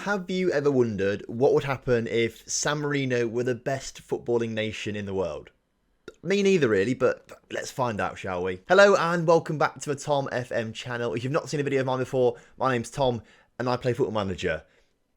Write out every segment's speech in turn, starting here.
have you ever wondered what would happen if San Marino were the best footballing nation in the world? Me neither really, but let's find out, shall we? Hello and welcome back to the TomFM channel. If you've not seen a video of mine before, my name's Tom and I play Football Manager.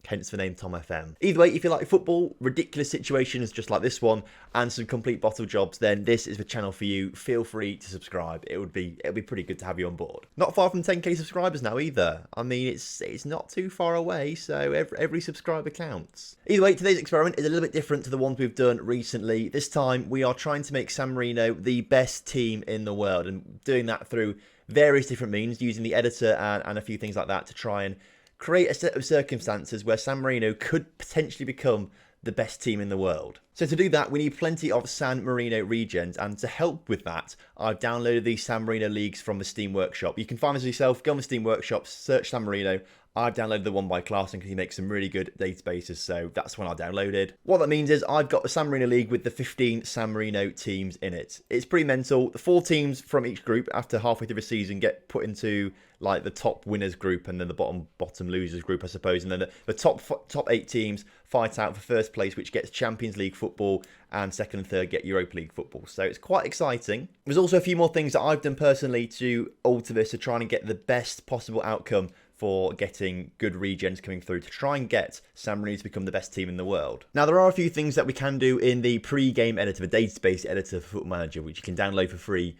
Hence the name TomFM. Either way, if you like football, ridiculous situations just like this one, and some complete bottle jobs, then this is the channel for you. Feel free to subscribe. It'll be pretty good to have you on board. Not far from 10k subscribers now either. I mean, it's not too far away, so every subscriber counts. Either way, today's experiment is a little bit different to the ones we've done recently. This time, we are trying to make San Marino the best team in the world, and doing that through various different means, using the editor and a few things like that to try and create a set of circumstances where San Marino could potentially become the best team in the world. So to do that, we need plenty of San Marino regions, and to help with that, I've downloaded the San Marino leagues from the Steam Workshop. You can find this yourself, go on the Steam Workshop, search San Marino. I've downloaded the one by Clarkson because he makes some really good databases, so that's one I downloaded. What that means is I've got the San Marino League with the 15 San Marino teams in it. It's pretty mental. The 4 teams from each group after halfway through the season get put into like the top winners group and then the bottom losers group, I suppose. And then the top 8 teams fight out for first place, which gets Champions League football, and second and third get Europa League football. So it's quite exciting. There's also a few more things that I've done personally to alter this to try and get the best possible outcome for getting good regens coming through to try and get San Marino to become the best team in the world. Now, there are a few things that we can do in the pre-game editor, the database editor for Football Manager, which you can download for free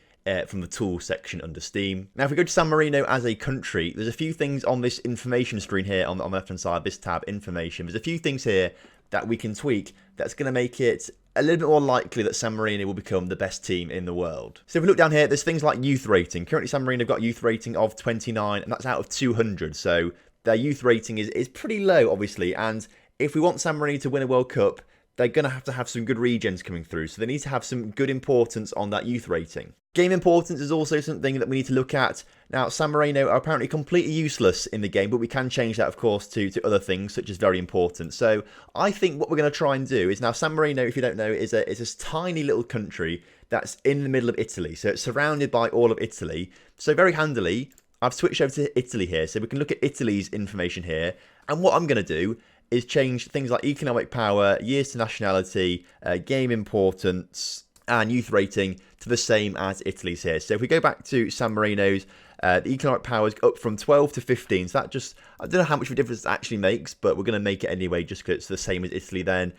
from the tools section under Steam. Now, if we go to San Marino as a country, there's a few things on this information screen here on the left-hand side, this tab, information. There's a few things here that we can tweak that's going to make it a little bit more likely that San Marino will become the best team in the world. So if we look down here, there's things like youth rating. Currently, San Marino have got a youth rating of 29, and that's out of 200. So their youth rating is pretty low, obviously. And if we want San Marino to win a World Cup, they're going to have some good regens coming through. So they need to have some good importance on that youth rating. Game importance is also something that we need to look at. Now, San Marino are apparently completely useless in the game, but we can change that, of course, to other things, such as very important. So I think what we're going to try and do is, now San Marino, if you don't know, is this tiny little country that's in the middle of Italy. So it's surrounded by all of Italy. So very handily, I've switched over to Italy here. So we can look at Italy's information here. And what I'm going to do is change things like economic power, years to nationality, game importance, and youth rating to the same as Italy's here. So if we go back to San Marino's, the economic power is up from 12 to 15. So that just, I don't know how much of a difference it actually makes, but we're going to make it anyway just because it's the same as Italy then.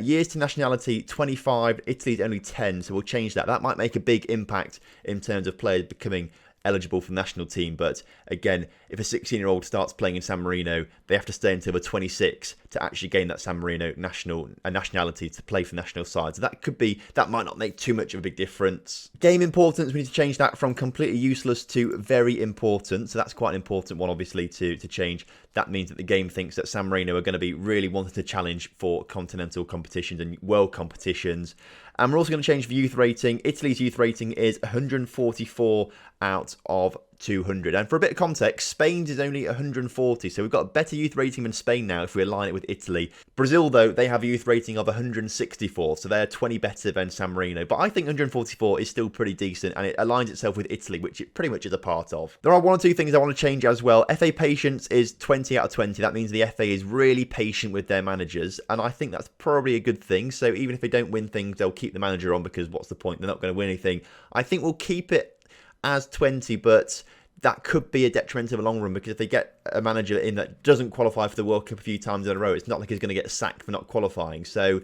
Years to nationality, 25. Italy's only 10, so we'll change that. That might make a big impact in terms of players becoming eligible for the national team. But again, if a 16-year-old starts playing in San Marino, they have to stay until they're 26 to actually gain that San Marino nationality to play for national side. So that might not make too much of a big difference. Game importance, we need to change that from completely useless to very important. So that's quite an important one, obviously, to change. That means that the game thinks that San Marino are going to be really wanting to challenge for continental competitions and world competitions. And we're also going to change the youth rating. Italy's youth rating is 144 out of 200. And for a bit of context, Spain's is only 140. So we've got a better youth rating than Spain now if we align it with Italy. Brazil, though, they have a youth rating of 164. So they're 20 better than San Marino. But I think 144 is still pretty decent, and it aligns itself with Italy, which it pretty much is a part of. There are 1 or 2 things I want to change as well. FA patience is 20 out of 20. That means the FA is really patient with their managers. And I think that's probably a good thing. So even if they don't win things, they'll keep the manager on, because what's the point? They're not going to win anything. I think we'll keep it as 20, but that could be a detriment in the long run, because if they get a manager in that doesn't qualify for the World Cup a few times in a row, it's not like he's going to get sacked for not qualifying. So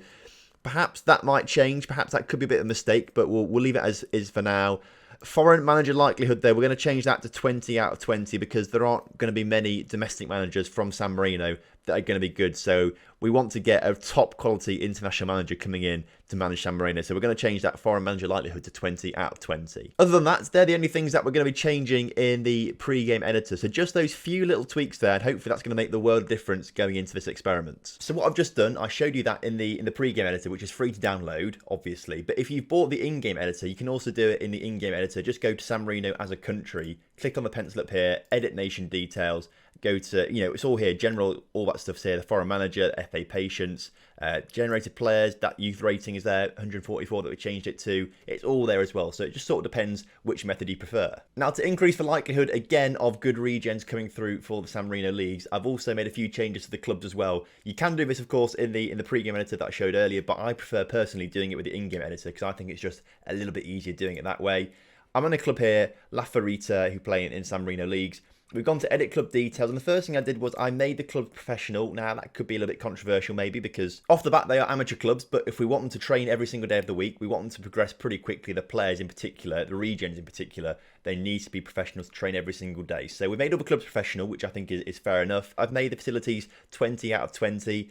perhaps that might change. Perhaps that could be a bit of a mistake, but we'll leave it as is for now. Foreign manager likelihood, though, we're going to change that to 20 out of 20 because there aren't going to be many domestic managers from San Marino that are going to be good. So we want to get a top quality international manager coming in to manage San Marino. So we're going to change that foreign manager likelihood to 20 out of 20. Other than that, they're the only things that we're going to be changing in the pre-game editor. So just those few little tweaks there, and hopefully that's going to make the world of difference going into this experiment. So what I've just done, I showed you that in the pre-game editor, which is free to download, obviously. But if you've bought the in-game editor, you can also do it in the in-game editor. Just go to San Marino as a country, click on the pencil up here, edit nation details, go to, it's all here. General, all that stuff's here. The foreign manager, FA patience, generated players, that youth rating is there, 144 that we changed it to. It's all there as well. So it just sort of depends which method you prefer. Now, to increase the likelihood, again, of good regens coming through for the San Marino leagues, I've also made a few changes to the clubs as well. You can do this, of course, in the pre-game editor that I showed earlier, but I prefer personally doing it with the in-game editor because I think it's just a little bit easier doing it that way. I'm on a club here, La Ferita, who play in San Marino leagues. We've gone to edit club details, and the first thing I did was I made the club professional. Now, that could be a little bit controversial maybe, because off the bat they are amateur clubs, but if we want them to train every single day of the week, we want them to progress pretty quickly, the players in particular, the regens in particular, they need to be professionals to train every single day. So we made all the clubs professional, which I think is fair enough. I've made the facilities 20 out of 20.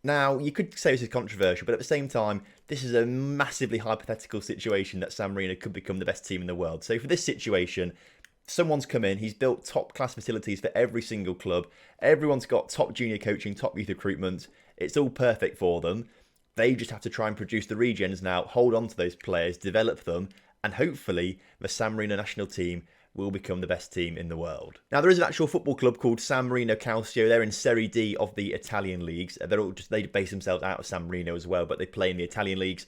Now, you could say this is controversial, but at the same time, this is a massively hypothetical situation that San Marino could become the best team in the world. So for this situation, someone's come in, he's built top class facilities for every single club. Everyone's got top junior coaching, top youth recruitment. It's all perfect for them. They just have to try and produce the regens now, hold on to those players, develop them, and hopefully the San Marino national team will become the best team in the world. Now, there is an actual football club called San Marino Calcio. They're in Serie D of the Italian leagues. They base themselves out of San Marino as well, but they play in the Italian leagues.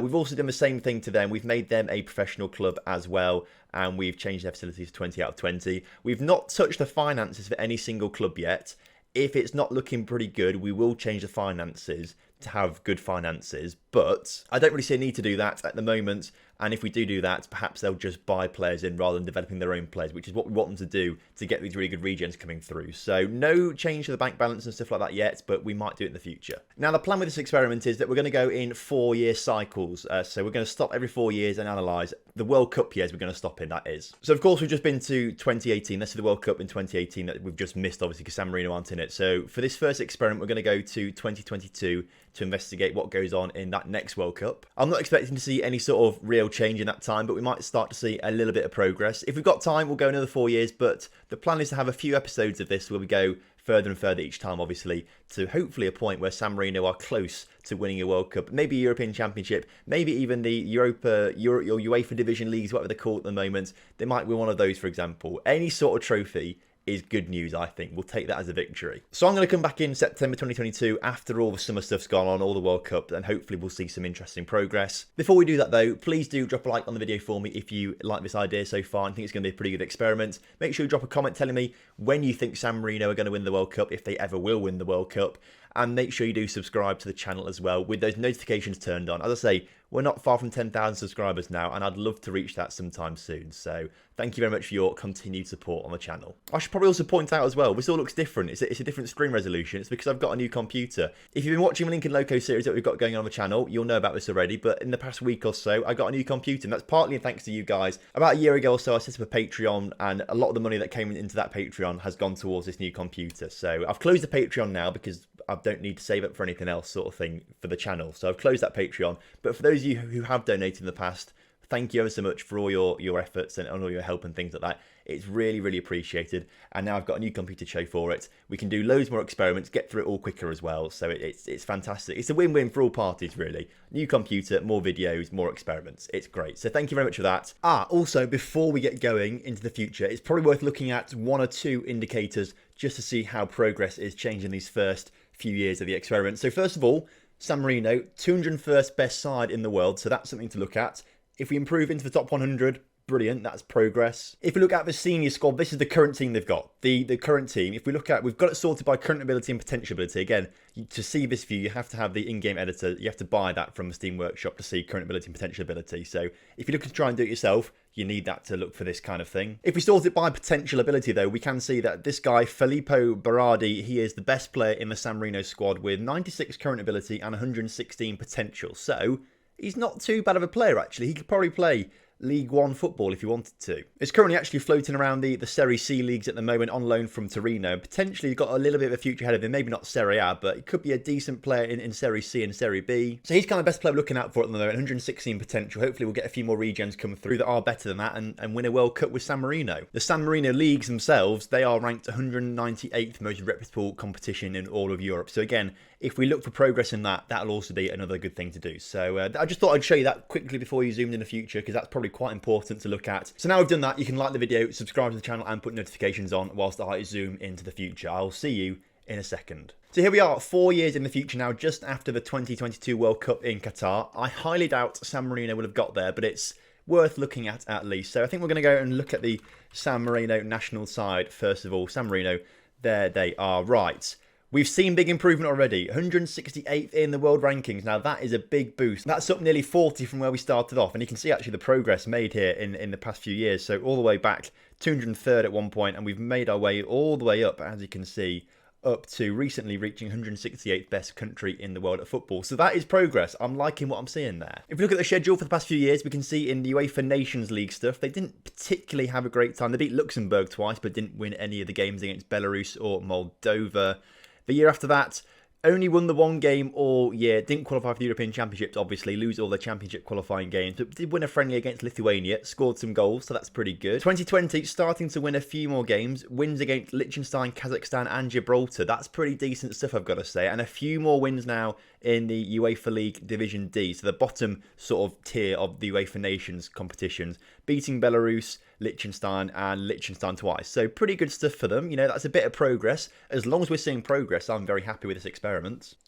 We've also done the same thing to them. We've made them a professional club as well, and we've changed their facilities to 20 out of 20. We've not touched the finances for any single club yet. If it's not looking pretty good, we will change the finances to have good finances, but I don't really see a need to do that at the moment. And if we do that, perhaps they'll just buy players in rather than developing their own players, which is what we want them to do to get these really good regens coming through. So no change to the bank balance and stuff like that yet, but we might do it in the future. Now, the plan with this experiment is that we're going to go in 4-year cycles. So we're going to stop every 4 years and analyse. The World Cup years we're going to stop in, that is. So, of course, we've just been to 2018. Let's see the World Cup in 2018 that we've just missed, obviously, because San Marino aren't in it. So for this first experiment, we're going to go to 2022 to investigate what goes on in that next World Cup. I'm not expecting to see any sort of real change in that time, but we might start to see a little bit of progress. If we've got time, we'll go another 4 years, but the plan is to have a few episodes of this where we go further and further each time, obviously, to hopefully a point where San Marino are close to winning a World Cup, maybe a European Championship, maybe even the UEFA Division Leagues, whatever they're called at the moment. They might win one of those, for example. Any sort of trophy is good news, I think. We'll take that as a victory. So I'm going to come back in September 2022 after all the summer stuff's gone on, all the World Cup, and hopefully we'll see some interesting progress. Before we do that though, please do drop a like on the video for me if you like this idea so far and think it's going to be a pretty good experiment. Make sure you drop a comment telling me when you think San Marino are going to win the World Cup, if they ever will win the World Cup. And make sure you do subscribe to the channel as well with those notifications turned on. As I say, we're not far from 10,000 subscribers now, and I'd love to reach that sometime soon. So thank you very much for your continued support on the channel. I should probably also point out as well, this all looks different. It's a different screen resolution. It's because I've got a new computer. If you've been watching the Link and Loco series that we've got going on the channel, you'll know about this already. But in the past week or so, I got a new computer, and that's partly thanks to you guys. About a year ago or so, I set up a Patreon, and a lot of the money that came into that Patreon has gone towards this new computer. So I've closed the Patreon now because I don't need to save up for anything else sort of thing for the channel. So I've closed that Patreon. But for those of you who have donated in the past, thank you ever so much for all your efforts and all your help and things like that. It's really, really appreciated. And now I've got a new computer to show for it. We can do loads more experiments, get through it all quicker as well. So it's fantastic. It's a win-win for all parties, really. New computer, more videos, more experiments. It's great. So thank you very much for that. Also, before we get going into the future, it's probably worth looking at 1 or 2 indicators just to see how progress is changing these first few years of the experiment. So first of all, San Marino, 201st best side in the world. So that's something to look at. If we improve into the top 100, brilliant, that's progress. If we look at the senior squad, this is the current team they've got. The current team, if we look at, we've got it sorted by current ability and potential ability. Again, to see this view, you have to have the in-game editor. You have to buy that from the Steam Workshop to see current ability and potential ability. So if you're looking to try and do it yourself, you need that to look for this kind of thing. If we sort it by potential ability, though, we can see that this guy, Filippo Berardi, he is the best player in the San Marino squad with 96 current ability and 116 potential. So he's not too bad of a player, actually. He could probably play League One football if he wanted to. It's currently actually floating around the Serie C leagues at the moment on loan from Torino. Potentially got a little bit of a future ahead of him. Maybe not Serie A, but he could be a decent player in Serie C and Serie B. So he's kind of the best player looking out for at the moment. 116 potential. Hopefully we'll get a few more regens come through that are better than that and win a World Cup with San Marino. The San Marino leagues themselves, they are ranked 198th most reputable competition in all of Europe. So again, if we look for progress in that, that'll also be another good thing to do. So I just thought I'd show you that quickly before you zoomed in the future, because that's probably probably quite important to look at. So now we've done that, you can like the video, subscribe to the channel and put notifications on whilst I zoom into the future. I'll see you in a second. So here we are, 4 years in the future now, just after the 2022 World Cup in Qatar. I highly doubt San Marino would have got there, but it's worth looking at least. So I think we're going to go and look at the San Marino national side first of all. San Marino, there they are. Right. We've seen big improvement already. 168th in the world rankings. Now that is a big boost. That's up nearly 40 from where we started off. And you can see actually the progress made here in the past few years. So all the way back, 203rd at one point, and we've made our way all the way up, as you can see, up to recently reaching 168th best country in the world at football. So that is progress. I'm liking what I'm seeing there. If we look at the schedule for the past few years, we can see in the UEFA Nations League stuff, they didn't particularly have a great time. They beat Luxembourg twice, but didn't win any of the games against Belarus or Moldova. The year after that, only won the one game all year. Didn't qualify for the European Championships, obviously. Lose all the championship qualifying games. But did win a friendly against Lithuania. Scored some goals, so that's pretty good. 2020, starting to win a few more games. Wins against Liechtenstein, Kazakhstan and Gibraltar. That's pretty decent stuff, I've got to say. And a few more wins now in the UEFA League Division D. So the bottom sort of tier of the UEFA Nations competitions. Beating Belarus, Liechtenstein and Liechtenstein twice. So pretty good stuff for them. You know, that's a bit of progress. As long as we're seeing progress, I'm very happy with this experiment.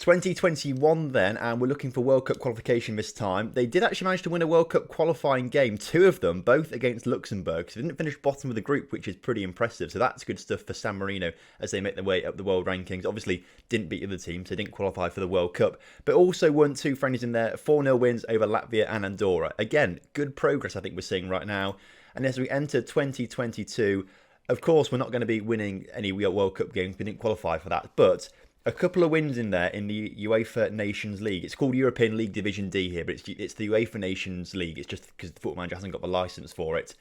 2021 then, and we're looking for World Cup qualification this time. They did actually manage to win a World Cup qualifying game, 2 of them, both against Luxembourg. So they didn't finish bottom of the group, which is pretty impressive. So that's good stuff for San Marino as they make their way up the world rankings. Obviously, didn't beat the other teams, so didn't qualify for the World Cup. But also won 2 friendlies in there, 4-0 wins over Latvia and Andorra. Again, good progress I think we're seeing right now. And as we enter 2022, of course, we're not going to be winning any World Cup games. We didn't qualify for that. But a couple of wins in there in the UEFA Nations League. It's called European League Division D here, but it's the UEFA Nations League. It's just because the Football Manager hasn't got the licence for it.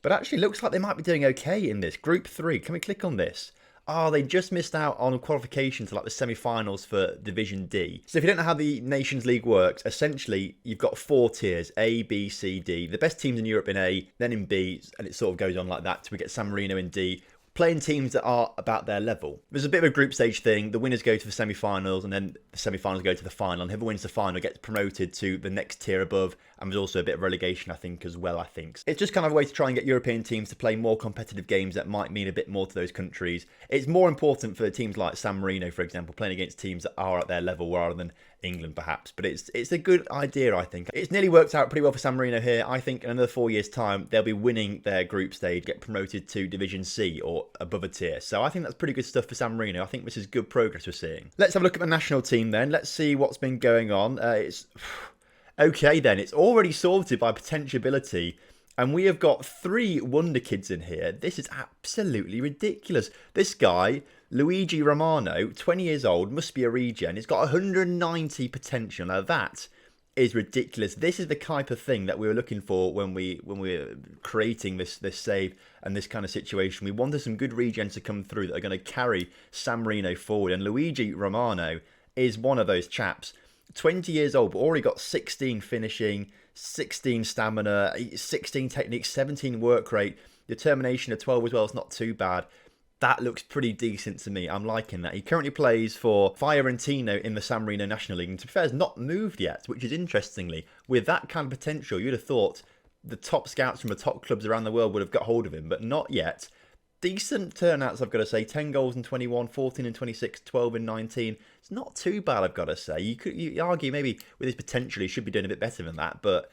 But actually, looks like they might be doing okay in this. Group 3. Can we click on this? Oh, they just missed out on qualification to like the semi-finals for Division D. So if you don't know how the Nations League works, essentially you've got 4 tiers, A, B, C, D. The best teams in Europe in A, then in B, and it sort of goes on like that till we get San Marino in D, playing teams that are about their level. There's a bit of a group stage thing. The winners go to the semi-finals, and then the semi-finals go to the final, and whoever wins the final gets promoted to the next tier above, and there's also a bit of relegation, I think, as well, It's just kind of a way to try and get European teams to play more competitive games that might mean a bit more to those countries. It's more important for teams like San Marino, for example, playing against teams that are at their level rather than England, perhaps. But it's a good idea, I think. It's nearly worked out pretty well for San Marino here. I think in another 4 years' time, they'll be winning their group stage, get promoted to Division C or above a tier. So I think that's pretty good stuff for San Marino. I think this is good progress we're seeing. Let's have a look at the national team then. Let's see what's been going on. Okay then, it's already sorted by potentiality. And we have got 3 wonder kids in here. This is absolutely ridiculous. This guy, Luigi Romano, 20 years old, must be a regen. He's got 190 potential. Now that is ridiculous. This is the type of thing that we were looking for when we were creating this save and this kind of situation. We wanted some good regens to come through that are going to carry San Marino forward. And Luigi Romano is one of those chaps. 20 years old, but already got 16 finishing, 16 stamina, 16 technique, 17 work rate, determination of 12 as well. It's not too bad. That looks pretty decent to me. I'm liking that. He currently plays for Fiorentina in the San Marino National League, and to be fair, has not moved yet, which is interestingly, with that kind of potential, you'd have thought the top scouts from the top clubs around the world would have got hold of him, but not yet. Decent turnouts, I've got to say. 10 goals in 21, 14 in 26, 12 in 19. It's not too bad, I've got to say. You argue maybe with his potential, he should be doing a bit better than that, but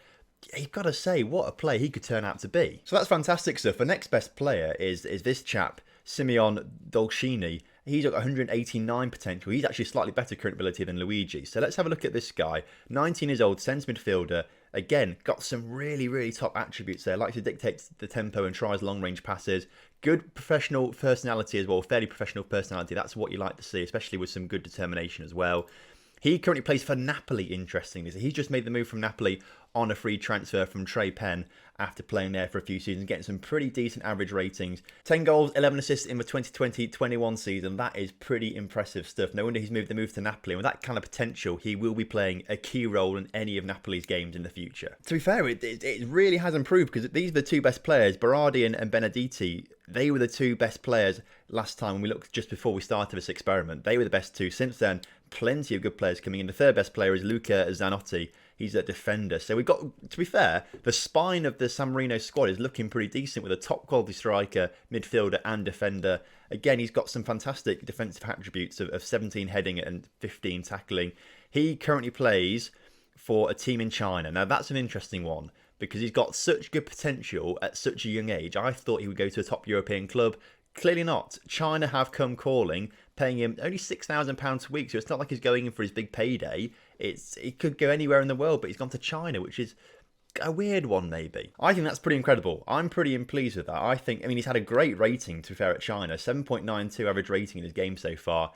you've got to say what a player he could turn out to be. So that's fantastic stuff. The next best player is this chap, Simeon Dolcini. He's got 189 potential. He's actually slightly better current ability than Luigi. So let's have a look at this guy. 19 years old, centre midfielder. Again, got some really, really top attributes there. Likes to dictate the tempo and tries long-range passes. Good professional personality as well. Fairly professional personality. That's what you like to see, especially with some good determination as well. He currently plays for Napoli, interestingly. So he's just made the move from Napoli on a free transfer from Trey Penn after playing there for a few seasons, getting some pretty decent average ratings. 10 goals, 11 assists in the 2020-21 season. That is pretty impressive stuff. No wonder he's made the move to Napoli. And with that kind of potential, he will be playing a key role in any of Napoli's games in the future. To be fair, it really has improved because these are the 2 best players, Berardi and Benedetti. They were the 2 best players last time when we looked just before we started this experiment. They were the best 2. Since then, plenty of good players coming in. The 3rd best player is Luca Zanotti. He's a defender. So we've got, to be fair, the spine of the San Marino squad is looking pretty decent with a top quality striker, midfielder and defender. Again, he's got some fantastic defensive attributes of 17 heading and 15 tackling. He currently plays for a team in China. Now, that's an interesting one because he's got such good potential at such a young age. I thought he would go to a top European club. Clearly not. China have come calling, paying him only £6,000 a week, so it's not like he's going in for his big payday. He could go anywhere in the world, but he's gone to China, which is a weird one, maybe. I think that's pretty incredible. I'm pretty pleased with that. I mean, he's had a great rating, to be fair, at China. 7.92 average rating in his game so far.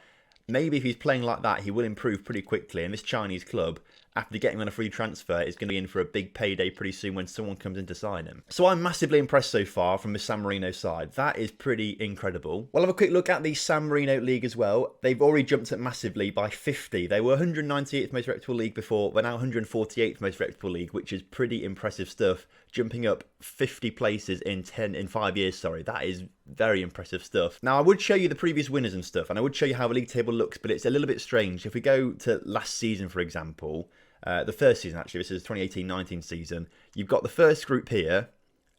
Maybe if he's playing like that, he will improve pretty quickly. And this Chinese club, after getting on a free transfer, is going to be in for a big payday pretty soon when someone comes in to sign him. So I'm massively impressed so far from the San Marino side. That is pretty incredible. We'll have a quick look at the San Marino League as well. They've already jumped up massively by 50. They were 198th most reputable league before. They're now 148th most reputable league, which is pretty impressive stuff. Jumping up 50 places in 5 years, sorry. That is very impressive stuff. Now, I would show you the previous winners and stuff, and I would show you how the league table looks, but it's a little bit strange. If we go to last season, for example, the first season, actually, this is the 2018-19 season, you've got the first group here,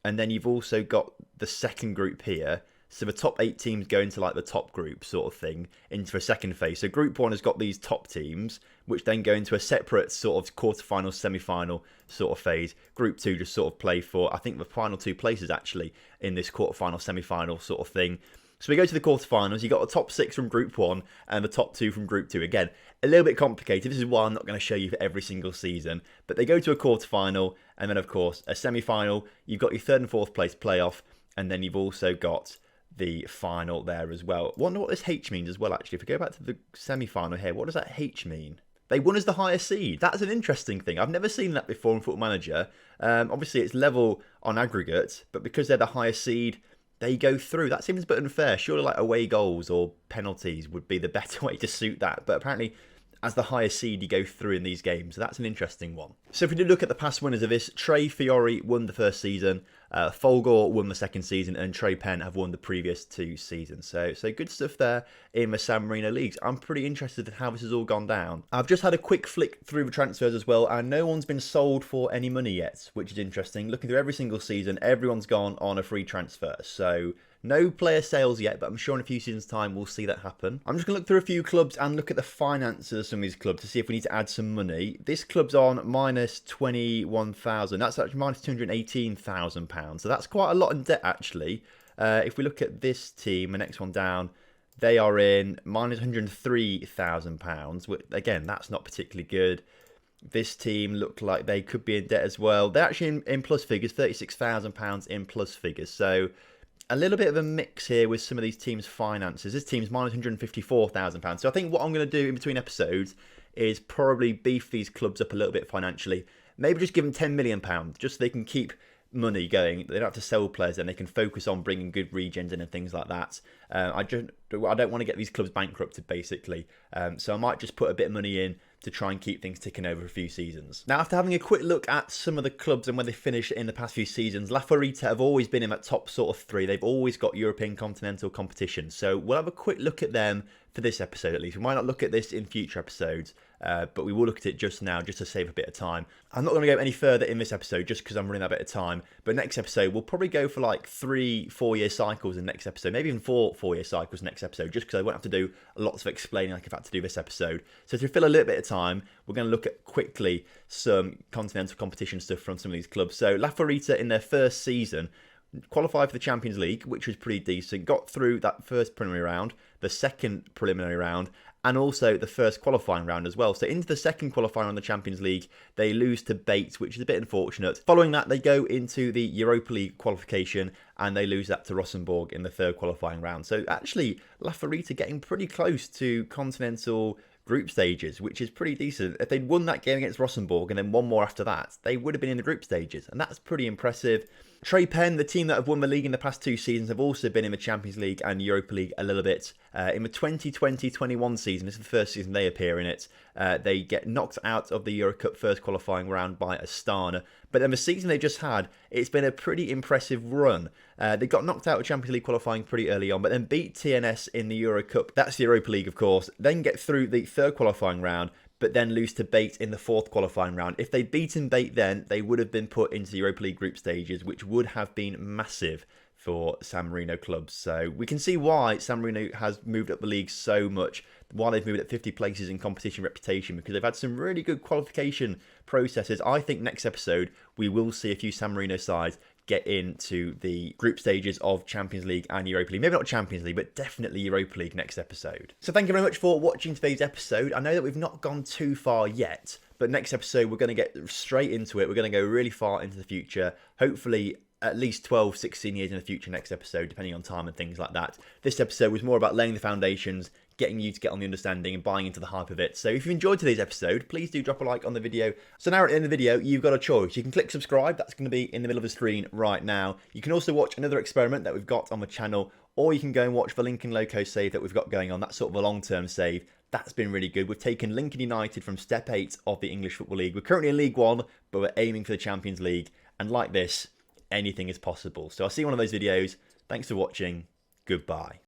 and then you've also got the second group here. So the top 8 teams go into like the top group sort of thing, into a second phase. So group 1 has got these top teams, which then go into a separate sort of quarter-final, semi-final sort of phase. Group 2 just sort of play for, I think, the final 2 places actually in this quarter-final, semi-final sort of thing. So we go to the quarterfinals. You've got the top 6 from Group 1 and the top 2 from Group 2. Again, a little bit complicated. This is why I'm not going to show you for every single season. But they go to a quarterfinal and then, of course, a semi-final. You've got your 3rd and 4th place playoff. And then you've also got the final there as well. I wonder what this H means as well, actually. If we go back to the semi-final here, what does that H mean? They won as the higher seed. That's an interesting thing. I've never seen that before in Football Manager. Obviously, it's level on aggregate, but because they're the higher seed, they go through. That seems a bit unfair. Surely like away goals or penalties would be the better way to suit that. But apparently, as the higher seed, you go through in these games. So that's an interesting one. So if we do look at the past winners of this, Trey Fiore won the first season, Folgore won the second season, and Trey Penn have won the previous 2 seasons. So good stuff there in the San Marino leagues. I'm pretty interested in how this has all gone down. I've just had a quick flick through the transfers as well, and no one's been sold for any money yet, which is interesting. Looking through every single season, everyone's gone on a free transfer. So no player sales yet, but I'm sure in a few seasons' time we'll see that happen. I'm just going to look through a few clubs and look at the finances of some of these clubs to see if we need to add some money. This club's on minus 21,000. That's actually minus £218,000. So that's quite a lot in debt, actually. If we look at this team, the next one down, they are in minus £103,000. Which, again, that's not particularly good. This team looked like they could be in debt as well. They're actually in plus figures, £36,000 in plus figures. So a little bit of a mix here with some of these teams' finances. This team's minus £154,000. So I think what I'm going to do in between episodes is probably beef these clubs up a little bit financially. Maybe just give them £10 million, just so they can keep money going. They don't have to sell players, and they can focus on bringing good regens in and things like that. I don't want to get these clubs bankrupted, basically. So I might just put a bit of money in to try and keep things ticking over a few seasons. Now, after having a quick look at some of the clubs and where they finished in the past few seasons, La Ferita have always been in that top sort of 3. They've always got European continental competition. So we'll have a quick look at them for this episode at least. We might not look at this in future episodes, but we will look at it just now, just to save a bit of time. I'm not going to go any further in this episode just because I'm running out of bit of time. But next episode, we'll probably go for like 3-4 year cycles in next episode, maybe even 4 year cycles next episode, just because I won't have to do lots of explaining like I've had to do this episode. So to fill a little bit of time, we're going to look at quickly some continental competition stuff from some of these clubs. So La Ferita in their first season qualified for the Champions League, which was pretty decent, got through that first preliminary round, the second preliminary round, and also the first qualifying round as well. So into the second qualifying round of the Champions League, they lose to Bates, which is a bit unfortunate. Following that, they go into the Europa League qualification, and they lose that to Rosenborg in the third qualifying round. So actually, La Ferita getting pretty close to continental group stages, which is pretty decent. If they'd won that game against Rosenborg and then one more after that, they would have been in the group stages, and that's pretty impressive. Trey Penn, the team that have won the league in the past 2 seasons, have also been in the Champions League and Europa League a little bit. In the 2020-21 season, this is the first season they appear in it, they get knocked out of the Euro Cup first qualifying round by Astana. But then the season they just had, it's been a pretty impressive run. They got knocked out of Champions League qualifying pretty early on, but then beat TNS in the Euro Cup. That's the Europa League, of course. Then get through the third qualifying round, but then lose to Bate in the 4th qualifying round. If they'd beaten Bate then, they would have been put into the Europa League group stages, which would have been massive for San Marino clubs. So we can see why San Marino has moved up the league so much, why they've moved up 50 places in competition reputation, because they've had some really good qualification processes. I think next episode we will see a few San Marino sides get into the group stages of Champions League and Europa League. Maybe not Champions League, but definitely Europa League next episode. So thank you very much for watching today's episode. I know that we've not gone too far yet, but next episode we're going to get straight into it. We're going to go really far into the future, hopefully at least 12, 16 years in the future next episode, depending on time and things like that. This episode was more about laying the foundations, getting you to get on the understanding and buying into the hype of it. So if you enjoyed today's episode, please do drop a like on the video. So now at the end of the video, you've got a choice. You can click subscribe. That's going to be in the middle of the screen right now. You can also watch another experiment that we've got on the channel, or you can go and watch the Lincoln Loco save that we've got going on. That's sort of a long-term save. That's been really good. We've taken Lincoln United from step 8 of the English Football League. We're currently in League 1, but we're aiming for the Champions League. And like this, anything is possible. So I'll see you in one of those videos. Thanks for watching. Goodbye.